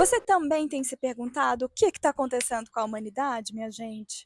Você também tem se perguntado o que está acontecendo com a humanidade, minha gente?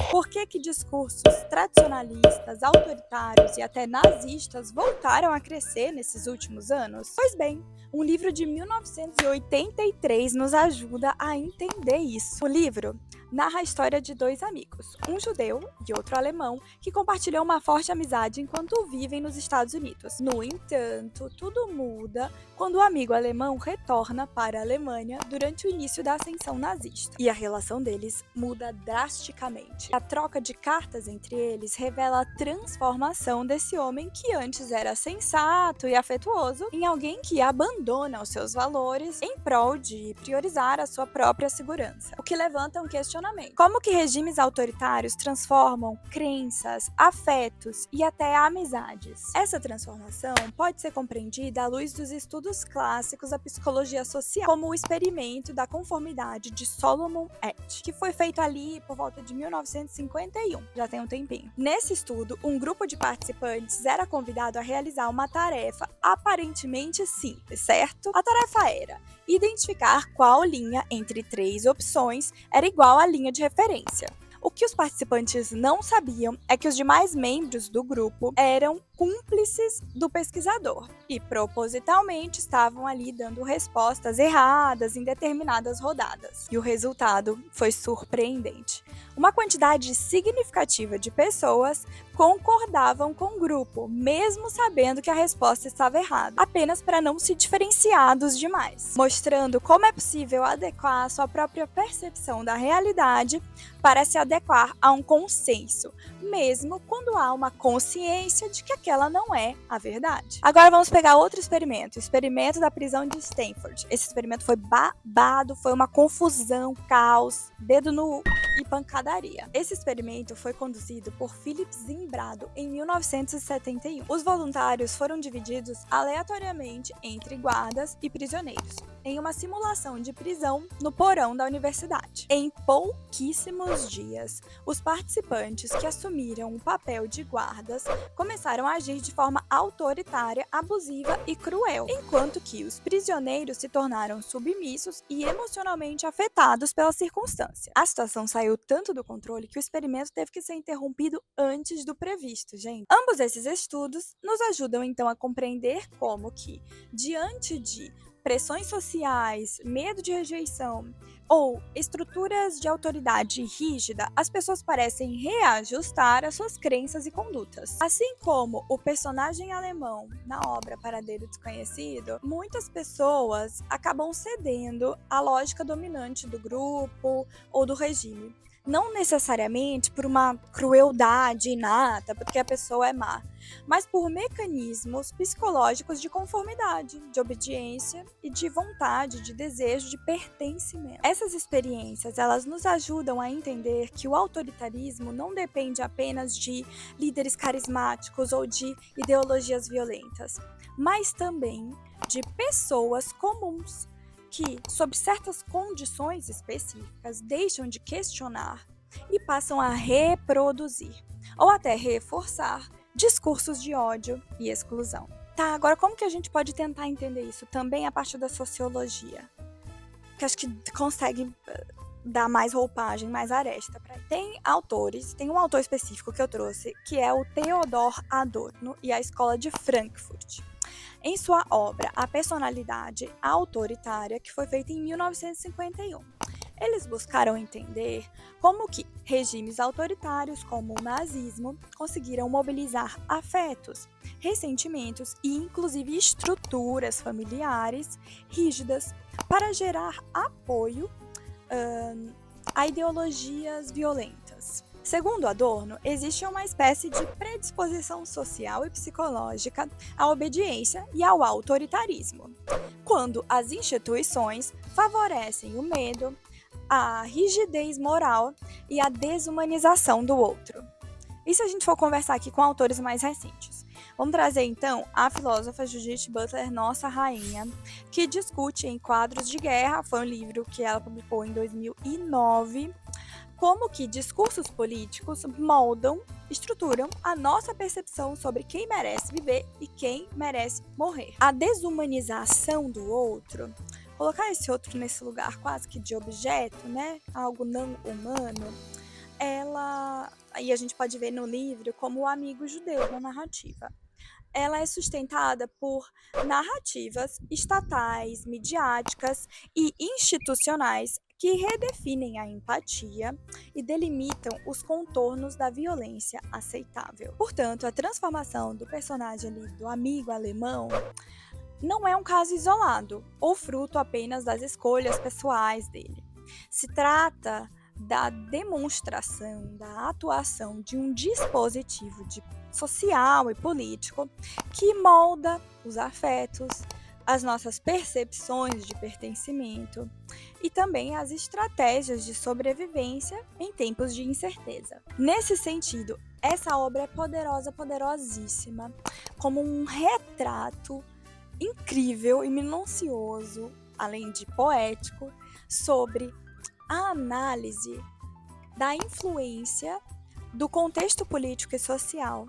Por que discursos tradicionalistas, autoritários e até nazistas voltaram a crescer nesses últimos anos? Pois bem, um livro de 1983 nos ajuda a entender isso. O livro narra a história de dois amigos, um judeu e outro alemão, que compartilham uma forte amizade enquanto vivem nos Estados Unidos. No entanto, tudo muda quando o amigo alemão retorna para a Alemanha durante o início da ascensão nazista, e a relação deles muda drasticamente. A troca de cartas entre eles revela a transformação desse homem que antes era sensato e afetuoso em alguém que abandona os seus valores em prol de priorizar a sua própria segurança, o que levanta um questionamento. Como que regimes autoritários transformam crenças, afetos e até amizades? Essa transformação pode ser compreendida à luz dos estudos clássicos da psicologia social, como o experimento da conformidade de Solomon et, que foi feito ali por volta de 1951, já tem um tempinho. Nesse estudo, um grupo de participantes era convidado a realizar uma tarefa aparentemente simples, certo? A tarefa era identificar qual linha entre 3 opções era igual à linha de referência. O que os participantes não sabiam é que os demais membros do grupo eram cúmplices do pesquisador e propositalmente estavam ali dando respostas erradas em determinadas rodadas. E o resultado foi surpreendente. Uma quantidade significativa de pessoas concordavam com o grupo, mesmo sabendo que a resposta estava errada, apenas para não se diferenciar dos demais, mostrando como é possível adequar a sua própria percepção da realidade para se adequar a um consenso, mesmo quando há uma consciência de que aquela não é a verdade. Agora vamos pegar outro experimento, o experimento da prisão de Stanford. Esse experimento foi babado, foi uma confusão, caos, dedo no e pancadaria. Esse experimento foi conduzido por Philip Zimbrado em 1971. Os voluntários foram divididos aleatoriamente entre guardas e prisioneiros, em uma simulação de prisão no porão da universidade. Em pouquíssimos dias, os participantes que assumiram o papel de guardas começaram a agir de forma autoritária, abusiva e cruel, enquanto que os prisioneiros se tornaram submissos e emocionalmente afetados pela circunstância. A situação saiu tanto do controle que o experimento teve que ser interrompido antes do previsto, gente. Ambos esses estudos nos ajudam então a compreender como que, diante de pressões sociais, medo de rejeição ou estruturas de autoridade rígida, as pessoas parecem reajustar as suas crenças e condutas. Assim como o personagem alemão na obra Paradeiro Desconhecido, muitas pessoas acabam cedendo à lógica dominante do grupo ou do regime. Não necessariamente por uma crueldade inata, porque a pessoa é má, mas por mecanismos psicológicos de conformidade, de obediência e de vontade, de desejo de pertencimento. Essas experiências, elas nos ajudam a entender que o autoritarismo não depende apenas de líderes carismáticos ou de ideologias violentas, mas também de pessoas comuns que, sob certas condições específicas, deixam de questionar e passam a reproduzir, ou até reforçar, discursos de ódio e exclusão. Tá, agora como que a gente pode tentar entender isso também a partir da sociologia? Que acho que consegue dar mais roupagem, mais aresta para isso. Tem um autor específico que eu trouxe, que é o Theodor Adorno e a Escola de Frankfurt. Em sua obra A Personalidade Autoritária, que foi feita em 1951. Eles buscaram entender como que regimes autoritários, como o nazismo, conseguiram mobilizar afetos, ressentimentos e inclusive estruturas familiares rígidas para gerar apoio a ideologias violentas. Segundo Adorno, existe uma espécie de predisposição social e psicológica à obediência e ao autoritarismo, quando as instituições favorecem o medo, a rigidez moral e a desumanização do outro. E se a gente for conversar aqui com autores mais recentes? Vamos trazer então a filósofa Judith Butler, nossa rainha, que discute em Quadros de Guerra, foi um livro que ela publicou em 2009, como que discursos políticos moldam, estruturam a nossa percepção sobre quem merece viver e quem merece morrer. A desumanização do outro, colocar esse outro nesse lugar quase que de objeto, né? Algo não humano, e a gente pode ver no livro como o amigo judeu na narrativa. Ela é sustentada por narrativas estatais, midiáticas e institucionais que redefinem a empatia e delimitam os contornos da violência aceitável. Portanto, a transformação do personagem ali, do amigo alemão, não é um caso isolado ou fruto apenas das escolhas pessoais dele. Se trata da demonstração, da atuação de um dispositivo social e político que molda os afetos, as nossas percepções de pertencimento e também as estratégias de sobrevivência em tempos de incerteza. Nesse sentido, essa obra é poderosa, poderosíssima, como um retrato incrível e minucioso, além de poético, sobre a análise da influência do contexto político e social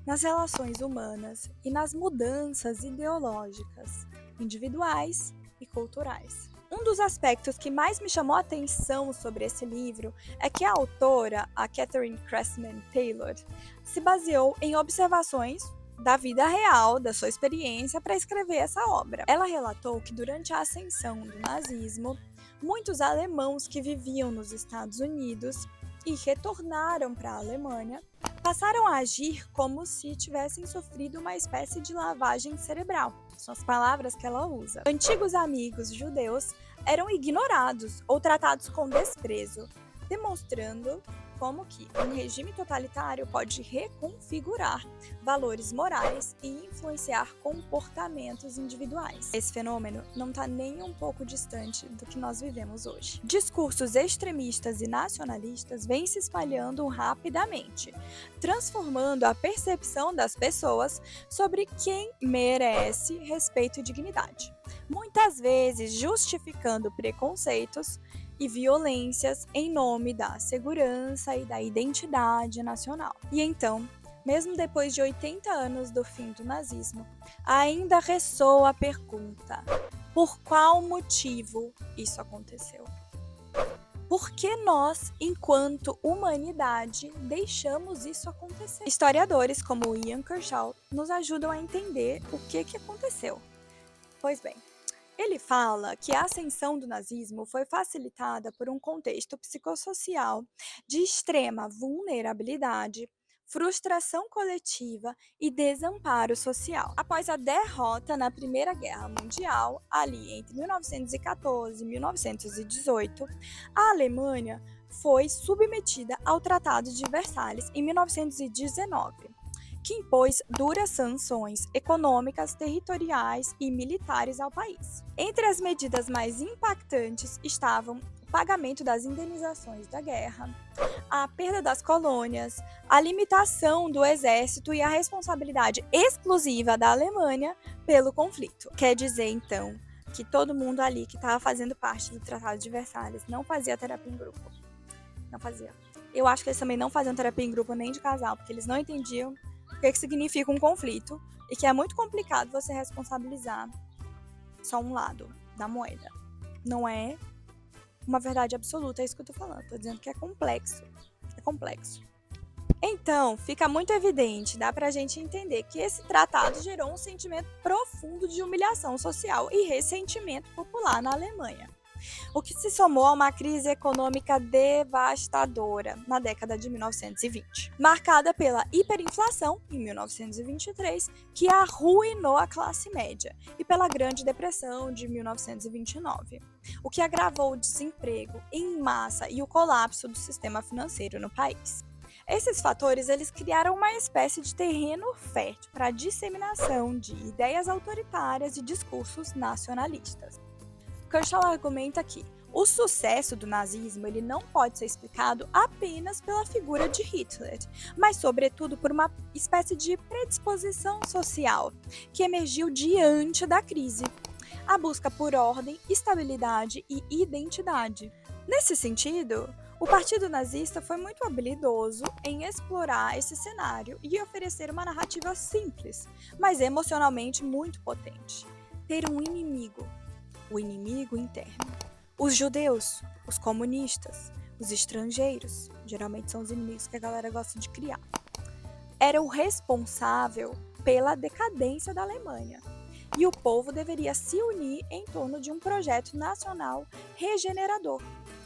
nas relações humanas e nas mudanças ideológicas, individuais e culturais. Um dos aspectos que mais me chamou a atenção sobre esse livro é que a autora, a Catherine Cressman Taylor, se baseou em observações da vida real, da sua experiência, para escrever essa obra. Ela relatou que durante a ascensão do nazismo, muitos alemãos que viviam nos Estados Unidos e retornaram para a Alemanha passaram a agir como se tivessem sofrido uma espécie de lavagem cerebral. São as palavras que ela usa. Antigos amigos judeus eram ignorados ou tratados com desprezo, demonstrando como que um regime totalitário pode reconfigurar valores morais e influenciar comportamentos individuais. Esse fenômeno não está nem um pouco distante do que nós vivemos hoje. Discursos extremistas e nacionalistas vêm se espalhando rapidamente, transformando a percepção das pessoas sobre quem merece respeito e dignidade, muitas vezes justificando preconceitos e violências em nome da segurança e da identidade nacional. E então, mesmo depois de 80 anos do fim do nazismo, ainda ressoa a pergunta: por qual motivo isso aconteceu? Por que nós, enquanto humanidade, deixamos isso acontecer? Historiadores como Ian Kershaw nos ajudam a entender o que aconteceu. Pois bem, ele fala que a ascensão do nazismo foi facilitada por um contexto psicossocial de extrema vulnerabilidade, frustração coletiva e desamparo social. Após a derrota na Primeira Guerra Mundial, ali entre 1914 e 1918, a Alemanha foi submetida ao Tratado de Versalhes em 1919. Que impôs duras sanções econômicas, territoriais e militares ao país. Entre as medidas mais impactantes estavam o pagamento das indenizações da guerra, a perda das colônias, a limitação do exército e a responsabilidade exclusiva da Alemanha pelo conflito. Quer dizer, então, que todo mundo ali que estava fazendo parte do Tratado de Versalhes não fazia terapia em grupo. Não fazia. Eu acho que eles também não faziam terapia em grupo nem de casal, porque eles não entendiam o que significa um conflito e que é muito complicado você responsabilizar só um lado da moeda. Não é uma verdade absoluta, é isso que eu tô falando. Tô dizendo que é complexo. É complexo. Então, fica muito evidente, dá pra gente entender que esse tratado gerou um sentimento profundo de humilhação social e ressentimento popular na Alemanha, o que se somou a uma crise econômica devastadora na década de 1920, marcada pela hiperinflação em 1923, que arruinou a classe média, e pela Grande Depressão de 1929, o que agravou o desemprego em massa e o colapso do sistema financeiro no país. Esses fatores eles criaram uma espécie de terreno fértil para a disseminação de ideias autoritárias e discursos nacionalistas. Kershaw argumenta que o sucesso do nazismo ele não pode ser explicado apenas pela figura de Hitler, mas sobretudo por uma espécie de predisposição social que emergiu diante da crise, a busca por ordem, estabilidade e identidade. Nesse sentido, O Partido Nazista foi muito habilidoso em explorar esse cenário e oferecer uma narrativa simples, mas emocionalmente muito potente. Ter um inimigo, o inimigo interno. Os judeus, os comunistas, os estrangeiros, geralmente são os inimigos que a galera gosta de criar, era o responsável pela decadência da Alemanha. E o povo deveria se unir em torno de um projeto nacional regenerador.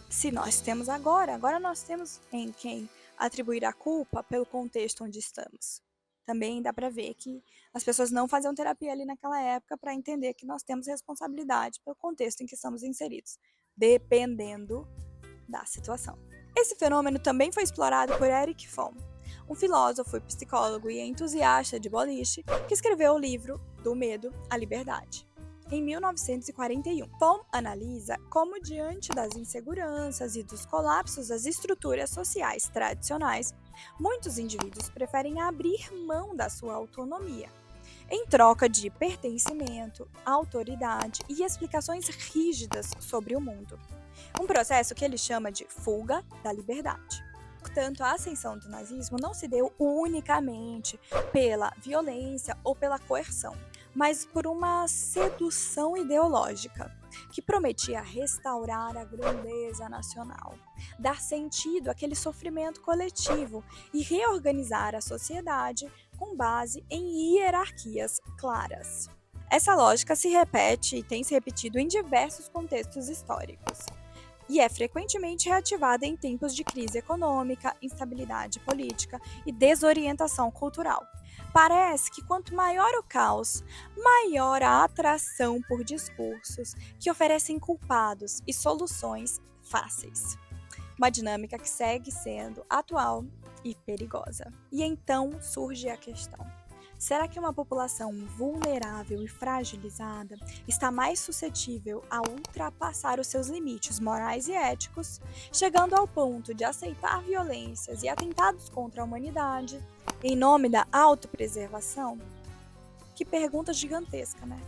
Se nós temos agora nós temos em quem atribuir a culpa pelo contexto onde estamos. Também dá para ver que as pessoas não faziam terapia ali naquela época para entender que nós temos responsabilidade pelo contexto em que estamos inseridos, dependendo da situação. Esse fenômeno também foi explorado por Erich Fromm, um filósofo e psicólogo e entusiasta de boliche que escreveu o livro Do Medo à Liberdade, em 1941. Fromm analisa como, diante das inseguranças e dos colapsos das estruturas sociais tradicionais, muitos indivíduos preferem abrir mão da sua autonomia, em troca de pertencimento, autoridade e explicações rígidas sobre o mundo. Um processo que ele chama de fuga da liberdade. Portanto, a ascensão do nazismo não se deu unicamente pela violência ou pela coerção, mas por uma sedução ideológica que prometia restaurar a grandeza nacional, dar sentido àquele sofrimento coletivo e reorganizar a sociedade com base em hierarquias claras. Essa lógica se repete e tem se repetido em diversos contextos históricos, e é frequentemente reativada em tempos de crise econômica, instabilidade política e desorientação cultural. Parece que quanto maior o caos, maior a atração por discursos que oferecem culpados e soluções fáceis. Uma dinâmica que segue sendo atual e perigosa. E então surge a questão: será que uma população vulnerável e fragilizada está mais suscetível a ultrapassar os seus limites morais e éticos, chegando ao ponto de aceitar violências e atentados contra a humanidade em nome da autopreservação? Que pergunta gigantesca, né?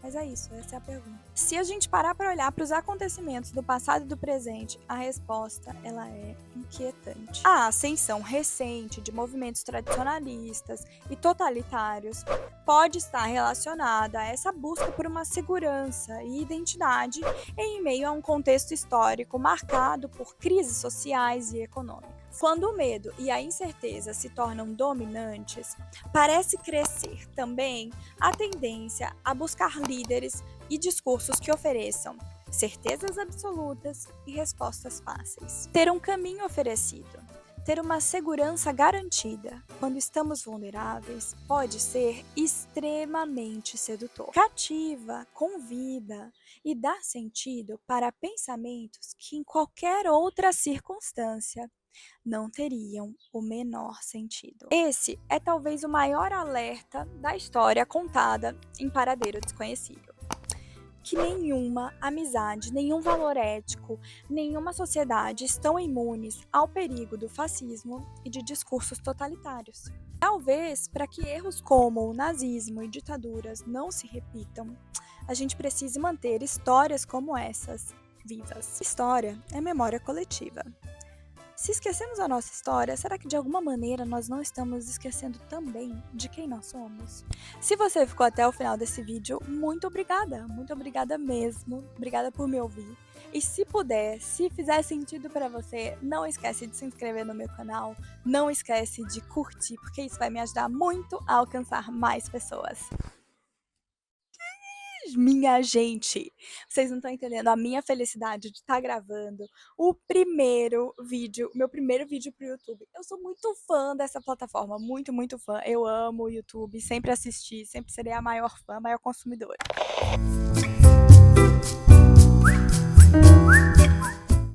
Mas é isso, essa é a pergunta. Se a gente parar para olhar para os acontecimentos do passado e do presente, a resposta ela é inquietante. A ascensão recente de movimentos tradicionalistas e totalitários pode estar relacionada a essa busca por uma segurança e identidade em meio a um contexto histórico marcado por crises sociais e econômicas. Quando o medo e a incerteza se tornam dominantes, parece crescer também a tendência a buscar líderes e discursos que ofereçam certezas absolutas e respostas fáceis. Ter um caminho oferecido, ter uma segurança garantida quando estamos vulneráveis pode ser extremamente sedutor. Cativa, convida e dá sentido para pensamentos que em qualquer outra circunstância não teriam o menor sentido. Esse é talvez o maior alerta da história contada em Paradeiro Desconhecido. Que nenhuma amizade, nenhum valor ético, nenhuma sociedade estão imunes ao perigo do fascismo e de discursos totalitários. Talvez, para que erros como o nazismo e ditaduras não se repitam, a gente precise manter histórias como essas vivas. História é memória coletiva. Se esquecemos a nossa história, será que de alguma maneira nós não estamos esquecendo também de quem nós somos? Se você ficou até o final desse vídeo, muito obrigada mesmo, obrigada por me ouvir. E se puder, se fizer sentido para você, não esquece de se inscrever no meu canal, não esquece de curtir, porque isso vai me ajudar muito a alcançar mais pessoas. Minha gente, vocês não estão entendendo a minha felicidade de estar gravando o meu primeiro vídeo pro YouTube. Eu sou muito fã dessa plataforma, muito fã. Eu amo o YouTube, sempre assisti, sempre serei a maior fã, a maior consumidora.